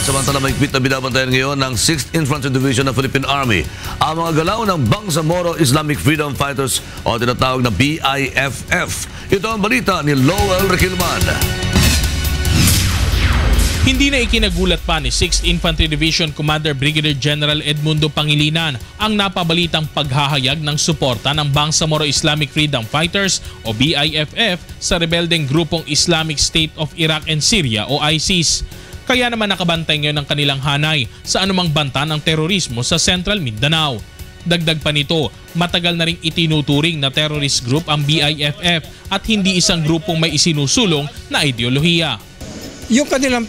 Samantala mahigpit na binabantayan ngayon ng 6th Infantry Division ng Philippine Army ang mga galaw ng Bangsamoro Islamic Freedom Fighters o tinatawag na BIFF. Ito ang balita ni Lowell Requilman. Hindi na ikinagulat pa ni 6th Infantry Division Commander Brigadier General Edmundo Pangilinan ang napabalitang paghahayag ng suporta ng Bangsamoro Islamic Freedom Fighters o BIFF sa rebeldeng grupong Islamic State of Iraq and Syria o ISIS. Kaya naman nakabantay ngayon ang kanilang hanay sa anumang banta ng terorismo sa Central Mindanao. Dagdag pa nito, matagal na ring itinuturing na terrorist group ang BIFF at hindi isang grupong may isinusulong na ideolohiya. Yung kanilang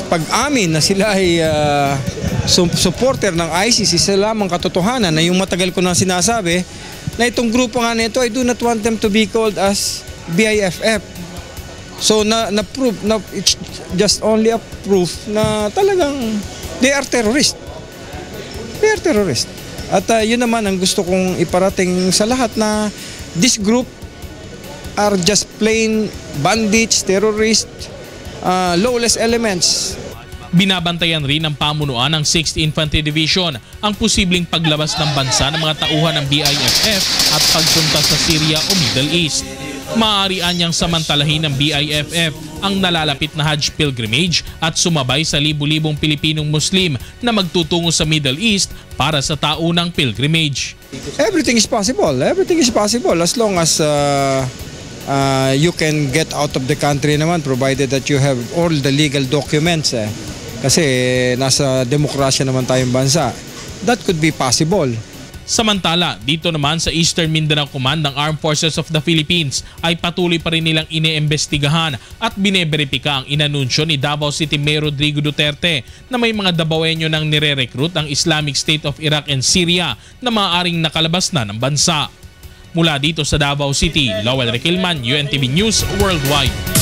pag-amin na sila ay supporter ng ISIS, isa lamang katotohanan na yung matagal ko na sinasabi na itong grupo nga nito, I do not want them to be called as BIFF. So na-prove, it's just only a proof na talagang they are terrorist. They are terrorist. At yun naman ang gusto kong iparating sa lahat na this group are just plain bandits, terrorists, lawless elements. Binabantayan rin ng pamunuan ng 6th Infantry Division ang posibleng paglabas ng bansa ng mga tauhan ng BIFF at pagpunta sa Syria o Middle East. Maaari anyang samantalahin ng BIFF ang nalalapit na Hajj pilgrimage at sumabay sa libu-libong Pilipinong Muslim na magtutungo sa Middle East para sa taunang pilgrimage. Everything is possible. Everything is possible as long as you can get out of the country naman provided that you have all the legal documents. Kasi nasa demokrasya naman tayong bansa. That could be possible. Samantala, dito naman sa Eastern Mindanao Command ng Armed Forces of the Philippines ay patuloy pa rin nilang iniimbestigahan at bineberipika ang inanunsyo ni Davao City Mayor Rodrigo Duterte na may mga Davaoenyo nang nire-recruit ang Islamic State of Iraq and Syria na maaaring nakalabas na ng bansa. Mula dito sa Davao City, Lowell Requilman, UNTV News Worldwide.